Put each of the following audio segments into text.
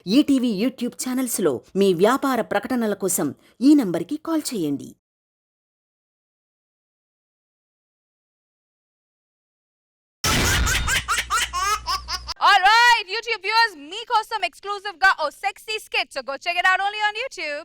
ETV YouTube ఛానల్స్లో మీ వ్యాపార ప్రకటనల కోసం ఈ నంబర్కి కాల్ చేయండి. Alright, YouTube viewers, meekosam exclusive ga oh sexy skit, so go check it out only on YouTube.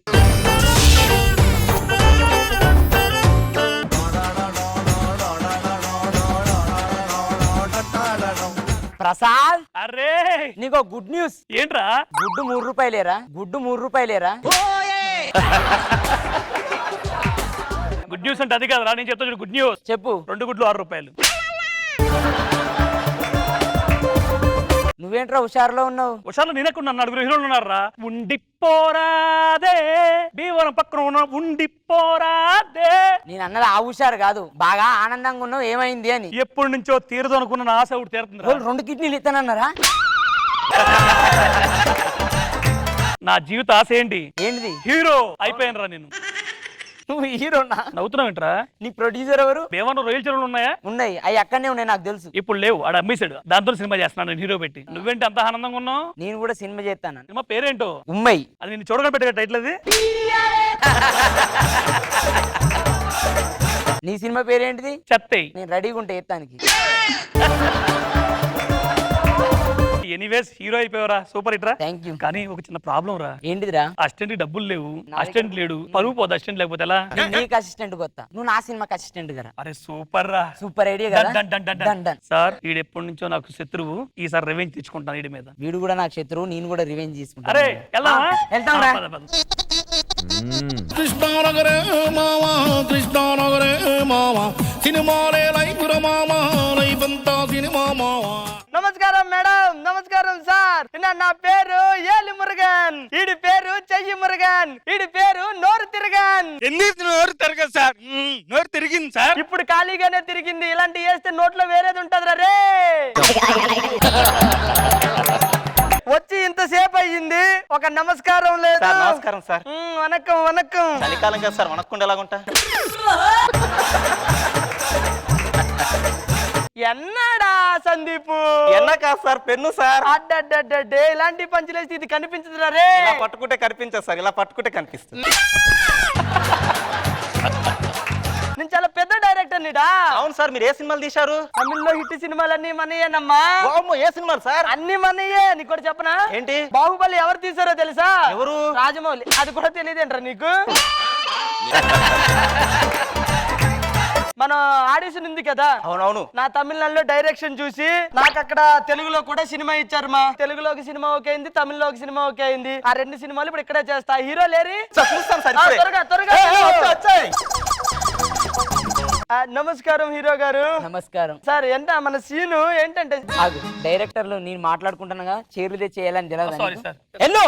Prasad, అరే నీకో గుడ్ న్యూస్. ఏంట్రా? గుడ్డు 3 రూపాయలేరా? గుడ్డు 3 రూపాయలేరా? గుడ్ న్యూస్ అంటే అది కాదురా, నేను చెప్తా చూడు. గుడ్ న్యూస్ చెప్పు. 2 గుడ్లు 6 రూపాయలు. నువ్వేంట్రా హుషారులో ఉన్నావు? ఉషాలో నేనెక్కడ 4 హీరోలు ఉన్నారా. ఉండిపోరాదే భీవరం పక్కన ఉన్న ఉండిపోరాదే. నేను అన్నది ఆ హుషారు కాదు, బాగా ఆనందంగా ఉన్నావు. ఏమైంది అని. ఎప్పటి నుంచో తీరదు అనుకున్న నా ఆశ ఒకటి తీరుతుంది. 2 కిడ్నీలు ఇస్తానన్నారా? నా జీవిత ఆశ ఏంటి? ఏంటిది? హీరో అయిపోయాను రా నేను. నువ్వు హీరోనా? నవ్వుతున్నావు ఏంట్రా? నీ ప్రొడ్యూసర్ ఎవరు? భీవరం రొయ్యల చెరువులు ఉన్నాయా? ఉన్నాయి, అవి అక్కడనే ఉన్నాయి, నాకు తెలుసు. ఇప్పుడు లేవు, ఆడ అమ్మేశాడు. దాంతో సినిమా చేస్తున్నాను నేను హీరో పెట్టి. నువ్వేంటి అంత ఆనందంగా ఉన్నావు? నేను కూడా సినిమా చేస్తాను. సినిమా పేరేంటో? ఉమ్మై. అది నేను చూడగా పెట్టే టైటిల్ అది. నీ సినిమా పేరేంటిది? చెత్తై. నేను రెడీగా ఉంటే ఎత్తానికి. ఎనీవేస్ హీరో అయిపోయావరా, సూపర్ హిట్ రా. Thank you. కానీ ఒక చిన్న ప్రాబ్లం రా. ఏంటిదిరా? అసిస్టెంట్ డబ్బులు లేవు, అసిస్టెంట్ లేడు, పరువు పోదు అసిస్టెంట్ లేకపోతే ఎలా? నేను నీకు అసిస్టెంట్ కొత్త, నువ్వు నా సినిమాకి అసిస్టెంట్ కదా. అరే సూపర్ రా. సూపర్ ఐడియా కదా. డన్. సార్ వీడు ఎప్పటి నుంచో నాకు శత్రువు, ఈసారి రివెంజ్ తెచ్చుకుంటాను వీడి మీద. వీడు కూడా నాకు శత్రువు, నేను కూడా రివెంజ్ తీసుకుంటాను. అరే వెళ్దామా? వెళ్తాం రా. కృష్ణానగరే మావా, కృష్ణానగరే మావా, సినిమాలే లైఫ్ ర మావా, లైఫ్ అంతా సినిమా మావా. నమస్కారం మేడం. నమస్కారం సార్. నా పేరు ఏలి మురుగన్, ఈడి పేరు చెయ్యి మురుగన్, ఈడి పేరు నోరు తిరగన్. నోరు తిరగదు సార్. నోరు తిరిగింది సార్. ఇప్పుడు ఖాళీగానే తిరిగింది. ఇలాంటి వేస్తే నోట్లో వేరేది ఉంటది రే. వచ్చి ఇంతసేపు అయ్యింది, ఒక నమస్కారం లేదు. సార్ నమస్కారం సార్. వనక్కం వనక్కం. చలికాలం కదా సార్, వనక్కుండా ఎలాగుంటా? ఎన్నాడా సందీపు? ఎన్న కాదు సార్, పెన్ను సార్. అడ్డే ఇలాంటి పంచులేసి ఇది కనిపించదురా రే. ఇలా పట్టుకుంటే కనిపించదు సార్, ఇలా పట్టుకుంటే కనిపిస్తుంది. నేను చాలా పెద్ద డైరెక్టర్ నీడా. అవును సార్, మీరు ఏ సినిమాలు తీశారు? తమిళ్లో హిట్ సినిమాలన్నీ మనయేనమ్మా. వామ్మో, ఏ సినిమాలు సార్? అన్ని మనయే. నీకు కూడా చెప్పనా? ఏంటి? బాహుబలి ఎవరు తీసారో తెలుసా? ఎవరు? రాజమౌళి. అది కూడా తెలియదేంట్రా నీకు? మన ఆడిషన్ ఉంది కదా. అవునవును. నా తమిళనాడులో డైరెక్షన్ చూసి నాకు అక్కడ తెలుగులో కూడా సినిమా ఇచ్చారు. మా తెలుగులో ఒక సినిమా ఓకే అయింది, తమిళ్లో ఒక సినిమా ఓకే అయింది. ఆ 2 సినిమాలు ఇప్పుడు ఇక్కడే చేస్తా. హీరో లేరి? చూస్తాను సార్ ఇప్పుడే. త్వరగా వచ్చాయి. నమస్కారం హీరో గారు. నమస్కారం సార్. ఎంత మన సీను ఏంటంటే, డైరెక్టర్లు నేను మాట్లాడుకుంటున్నాగా, చీరలు తెచ్చేయాలని తెలియదు. Sorry sir. హలో.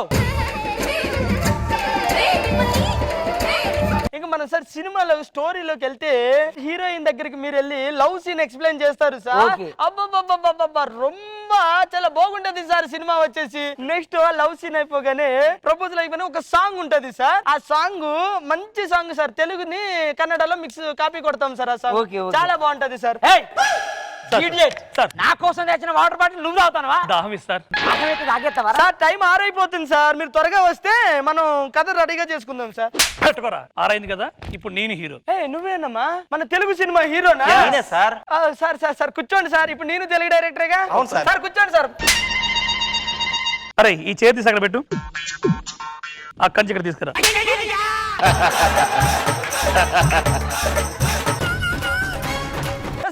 ఇంకా మనం సార్ సినిమాలో స్టోరీలోకి వెళ్తే హీరోయిన్ దగ్గరికి మీరు వెళ్ళి లవ్ సీన్ ఎక్స్ప్లెయిన్ చేస్తారు సార్. అబ్బబ్బబ్బబ్బబ్బ రొంబ చాలా బాగుంటది సార్. సినిమా వచ్చేసి నెక్స్ట్ లవ్ సీన్ అయిపోగానే ప్రపోజల్ అయిపోయిన ఒక సాంగ్ ఉంటది సార్. ఆ సాంగ్ మంచి సాంగ్ సార్. తెలుగుని కన్నడలో మిక్స్ కాపీ కొడతాం సార్. ఆ సాంగ్ చాలా బాగుంటది సార్. సార్ నా కోసం తెచ్చిన వాటర్ బాటిల్ నువ్వు తాగుతావా? దాహం ఇస్తారు తాగేస్తావా? సార్ టైం 6 అయిపోతుంది సార్. మీరు త్వరగా వస్తే మనం కథ రెడీగా చేసుకుందాం సార్. పెట్టుకోరా. 6 అయింది కదా, ఇప్పుడు నేను హీరో. నువ్వేనమ్మా మన తెలుగు సినిమా హీరోనా? నేనే సార్. సార్ సార్ సార్ కూర్చోండి సార్. ఇప్పుడు నేను తెలుగు డైరెక్టరేగా. అవును సార్. సార్ కూర్చోండి సార్. అరే ఈ చేతి తీసి అక్కడ పెట్టు, ఆ కంచి ఇక్కడ తీసుకురా.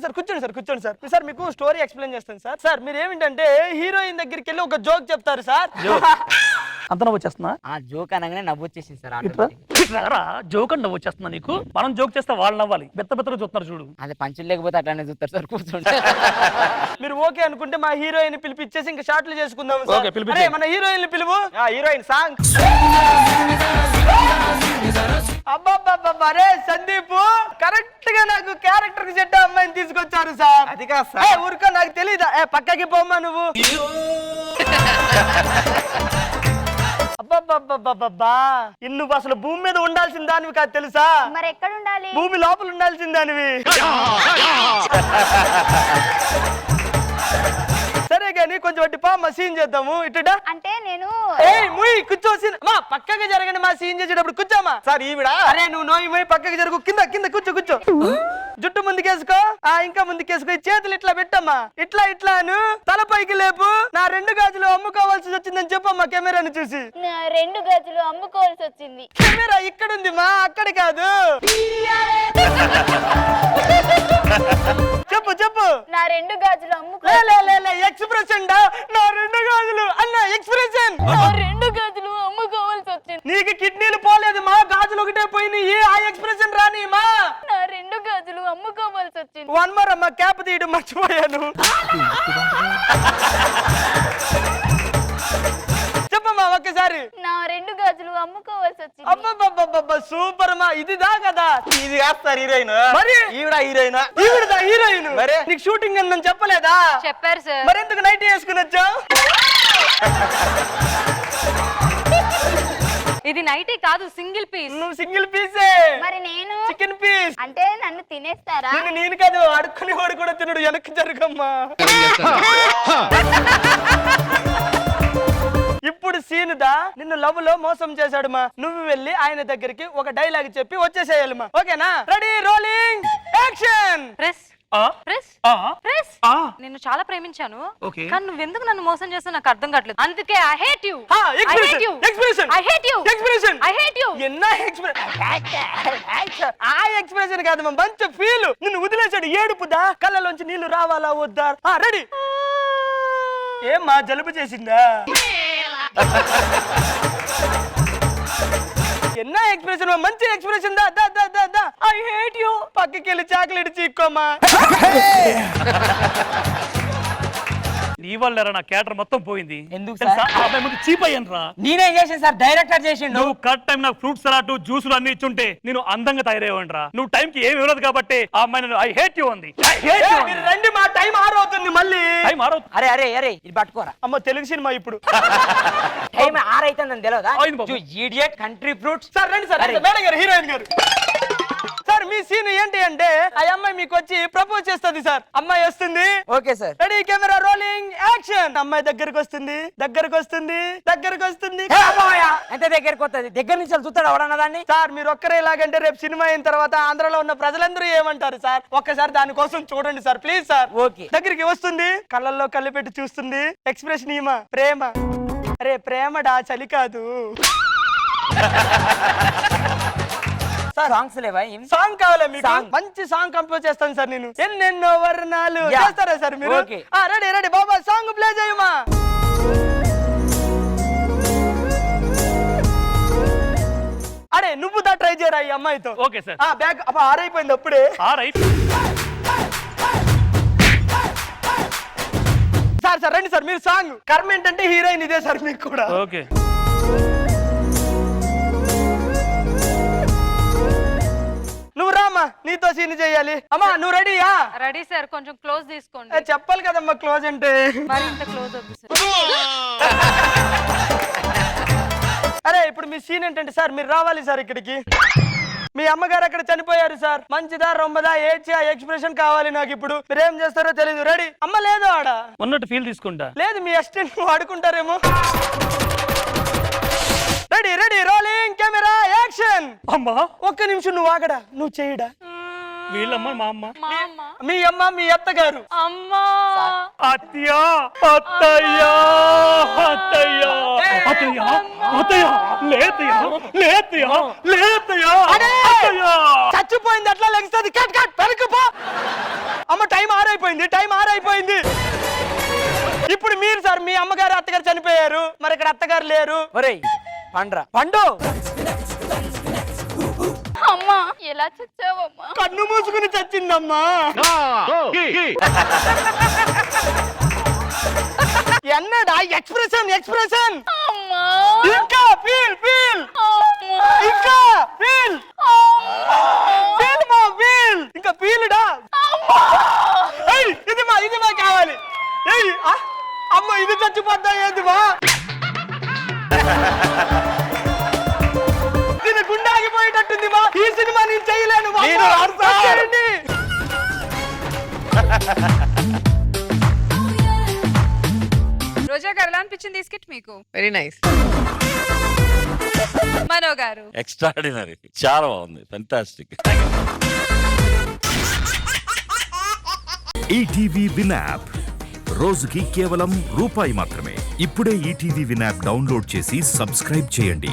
సార్ కూర్చోండి సార్, కూర్చోండి సార్. సార్ మీకు స్టోరీ ఎక్స్ప్లెయిన్ చేస్తాను సార్. సార్ మీరు ఏమిటంటే హీరోయిన్ దగ్గరికి వెళ్ళి ఒక జోక్ చెప్తారు సార్. అంత నవ్వు వచ్చేస్తున్నా? ఆ జోక్ అనగానే నవ్వు వచ్చేసింది సార్. జోక్ అని నవ్వు వచ్చేస్తున్నా నీకు? మనం జోక్ చేస్తే వాళ్ళు నవ్వాలి. బెత్తగా చూస్తున్నారు చూడు. అదే పంచులు లేకపోతే అట్లానే చూస్తారు సార్. కూర్చోండి. మీరు ఓకే అనుకుంటే మా హీరోయిన్ పిలిపించేసి ఇంకా షార్ట్లు చేసుకుందాం ఓకే, సార్. పిలిపించండి. అరే, మన హీరోయిన్ పిలువు. Heroine song. అబ్బబ్బబ్బబ్బా రే సందీప్, కరెక్ట్ గా నాకు క్యారెక్టర్ కి సెట్ అమ్మాయిని తీసుకొచ్చారు సార్. అది కాదు సార్. ఊరుకో, నాకు తెలీదా? పక్కకి పోమ్మా నువ్వు. అబ్బబ్బబ్బబ్బబ్బా, నువ్వు అసలు భూమి మీద ఉండాల్సిన దానివి కాదు తెలుసా? మరి ఎక్కడ ఉండాలి? భూమి లోపల ఉండాల్సిన దానివి. సరే సరే గాని కొంచెం అట్టి పా మా సీన్ చేద్దాము ఇటుడా. అంటే నేను ఏయ్ ముయ్ కూర్చో సీన్ మా పక్కకి జరగండి మా సీన్ చేసేటప్పుడు కూర్చోమా. సార్ ఈవిడ అరే నువ్వు నోయి పోయి పక్కకి జరుగు కింద కింద కూర్చో జుట్టు ముందుకేసుకో ఇంకా ముందుకేసుకో ఈ చేతులు ఇట్లా పెట్టమ్మా ఇట్లా అను తలపైకి లేపు నా 2 గాజులు అమ్ముకోవాల్సి వచ్చిందని చెప్పమ్మా కెమెరాని చూసి. నా 2 గజులు అమ్ముకోవాల్సి వచ్చింది. కెమెరా ఇక్కడ ఉంది మా అక్కడ కాదు. చెప్పు నా 2 గజులు ఎక్స్ప్రెషన్ నా 2 గాజులు అన్న ఎక్స్ప్రెషన్. నా 2 గజులు అమ్ముకోవాల్సి వచ్చింది. నీకు కిడ్నీలు పోలేదు మా గాజులు ఒకటే పోయినాయి ఆ ఎక్స్ప్రెషన్ రాని మా. నా 2 గజులు అమ్ముకోవాల్సి వచ్చింది. వన్ మోర్ అమ్మ క్యాప్ తీయడం మర్చిపోయాను. చెప్పమ్మా ఒక్కసారి. నా 2 గజులు అమ్ముకోవాల్సి వచ్చింది. అబ్బబ్బబ్బబ్బ సూపర్ అమ్మా ఇది దా కదా. ఇది కాదు సార్ హీరోయిన్. మరి ఈవిడ హీరోయిన్. ఈవిడదా హీరోయిన్. మరి? నీకు షూటింగ్ అని చెప్పలేదా? చెప్పారు సార్. మరి ఎందుకు నైట్ వేసుకుని వచ్చావు? ఇది నైటే కాదు, సింగిల్ పీస్. నువ్వు సింగిల్ పీసే. మరి నేను చికెన్ పీస్. అంటే నన్ను తినేస్తారా? నేను కాదు అడుక్కుని వాడు కూడా తినడు. వెనక్కి జరగమ్మా. ఇప్పుడు సీనుదా నిన్ను లవ్ లో మోసం చేశాడు మా. నువ్వు వెళ్ళి ఆయన దగ్గరికి ఒక డైలాగ్ చెప్పి వచ్చేసేయాలి మా. ఓకేనా? Ready rolling action. ప్రెస్ ఆ? ప్రెస్ ఆ? ప్రెస్ ఆ? నిన్ను చాలా ప్రేమించాను, Okay. కానీ నువ్వెందుకు నన్ను మోసం చేస్తావు నాకు అర్థం కావట్లేదు. అందుకే ఐ హేట్ యు. హా, I expression, hate you. expression. I hate you. Expression. I hate you. ఎన్న ఆ ఎక్స్ప్రెషన్ కాదు మా, మంచి ఫీల్. నిన్ను వదిలేసాడు ఏడుపుదా కళ్ళలోంచి నీళ్లు రావాలా వద్దా? రెడీ. ఏమ్మా జలుబు చేసిందా? ఎన్న ఎక్స్ప్రెషన్ మంచి ఎక్స్ప్రెషన్ దా దా దా దా దా. I hate you. పక్కకి వెళ్ళి చాక్లెట్ చీక్కోమా. నీ వల్ల నా క్యాటర్ మొత్తం పోయింది. ఎందుకు తెలుసా? ఆ అబ్బాయి ముందు చీప్ అయ్యాను రా. నేనేం చేసాను సార్? డైరెక్టర్ చేసిండు. నువ్వు కరెక్ట్ టైం నాకు ఫ్రూట్ సలాడ్ జ్యూసులు అన్ని ఇచ్చుంటే నేను అందంగా తయారయ్యేవాడిరా. నువ్వు టైం కి ఏమి ఇవ్వలేదు కాబట్టి ఆ అమ్మాయి ఐ హేట్ యు అంది. మీరు రండి మా టైం ఆరవుతుంది మళ్ళీ. టైం ఆరవుతుంది. అరే ఇది పట్టుకోరా. అమ్మ తెలుగు సినిమా ఇప్పుడు. టైం 6 అవుతుందని తెలియదా? అయింది బాబు. Idiot country fruits. సార్ రండి సార్. మేడం గారు హీరోయిన్ గారు. సార్ మీ సీన్ ఏంటి అంటే ఆ అమ్మాయి మీకు వచ్చి ప్రపోజ్ చేస్తుంది సార్. అమ్మాయి వస్తుంది. Okay sir. Ready camera rolling action. అమ్మాయి దగ్గరకు వస్తుంది. ఎంత దగ్గరికి వస్తుంది? దగ్గర నుంచి చూస్తాడు ఎవడన్నా దాన్ని? సార్ మీరు ఒక్కరే ఇలాగంటే రేపు సినిమా అయిన తర్వాత ఆంధ్రలో ఉన్న ప్రజలందరూ ఏమంటారు సార్? ఒక్కసారి దానికోసం చూడండి సార్ ప్లీజ్ సార్. ఓకే. దగ్గరికి వస్తుంది, కళ్ళల్లో కళ్ళు పెట్టి చూస్తుంది. ఎక్స్ప్రెషన్ ఈమా ప్రేమ. అరే ప్రేమడా చలి కాదు. సాంగ్స్ లేవా? సాంగ్ కావాలా మీకు? Song. మంచి సాంగ్ కంపోజ్ చేస్తాను సార్ నేను. ఎన్నెన్నో వర్ణాలు Yeah. చేస్తారా సార్ మీరు? Okay. రెడీ బాబా సాంగ్ ప్లే చేయమా. అరే నువ్వు దా ట్రై చేయరా ఈ అమ్మాయితో. Okay sir. బ్యాగ్ ఆరైపోయింది అప్పుడే. రైట్. సార్ రండి సార్ మీరు సాంగ్. కర్మ ఏంటంటే హీరోయిన్ ఇదే సార్ మీకు కూడా. ఓకే. నువ్వు రామా నీతో సీన్ చేయాలి. అమ్మా నువ్వు రెడీయా? Ready sir. కొంచెం క్లోజ్ తీసుకోండి. చెప్పాలి కదమ్మా క్లోజ్ అంటే. మరి ఇంత క్లోజ్ వద్దు సార్. అరే ఇప్పుడు మీ సీన్ ఏంటంటే సార్ మీరు రావాలి సార్ ఇక్కడికి. మీ అమ్మగారు అక్కడ చనిపోయారు సార్. మంచిదా రొమ్మదా ఏడ్చి ఆ ఎక్స్ప్రెషన్ కావాలి నాకు ఇప్పుడు. మీరు ఏం చేస్తారో తెలియదు. రెడీ. అమ్మ లేదు ఆడ ఉన్నట్టు ఫీల్ తీసుకుంటా. లేదు మీ అసిస్టెంట్ ఆడుకుంటారేమో. Ready rolling camera action. అమ్మా ఒక్క నిమిషం నువ్వు ఆగడా. నువ్వు చేయడా. వీళ్ళమ్మ మా అమ్మ. మా అమ్మ. మీ అమ్మ మీ అత్తగారు. అమ్మా. అత్తయ్య అత్తయ్య అత్తయ్య అత్తయ్య అత్తయ్య లేతయ్య చచ్చిపోయింది అట్లా లెగిస్తుంది. కట్ పెరుకుపో. అమ్మ టైం ఆరైపోయింది. ఇప్పుడు మీరు సార్ మీ అమ్మగారు అత్తగారు చనిపోయారు. మరి ఇక్కడ అత్తగారు లేరు. ఒరేయ్ పండ్రా పండు అమ్మా ఎలా చచ్చావమ్మా? కన్ను మూసుకుని చచ్చిందమ్మా. ఎన్నడా ఎక్స్ప్రెషన్ అమ్మా ఇంకా ఫీల్ ఇంకా ఫీల్ ఇంకా ఫీల్డా. ఇది మా కావాలి. అమ్మ ఇది చచ్చిపోద్దా ఏంది మా? దీని గుండె ఆగిపోయేటట్టుంది మా. ఈ సినిమా నేను చేయలేను మా. రోజా గారు ఎలా అనిపించింది ఈ స్కిట్ మీకు? Very nice. మనో గారు? ఎక్స్ట్రాడినరీ, చాలా బాగుంది, ఫెంటాస్టిక్. ఈటీవీ విన్ యాప్ రోజుకి కేవలం రూపాయి మాత్రమే. ఇప్పుడే ఈటీవీ విన్ యాప్ డౌన్లోడ్ చేసి సబ్స్క్రైబ్ చేయండి.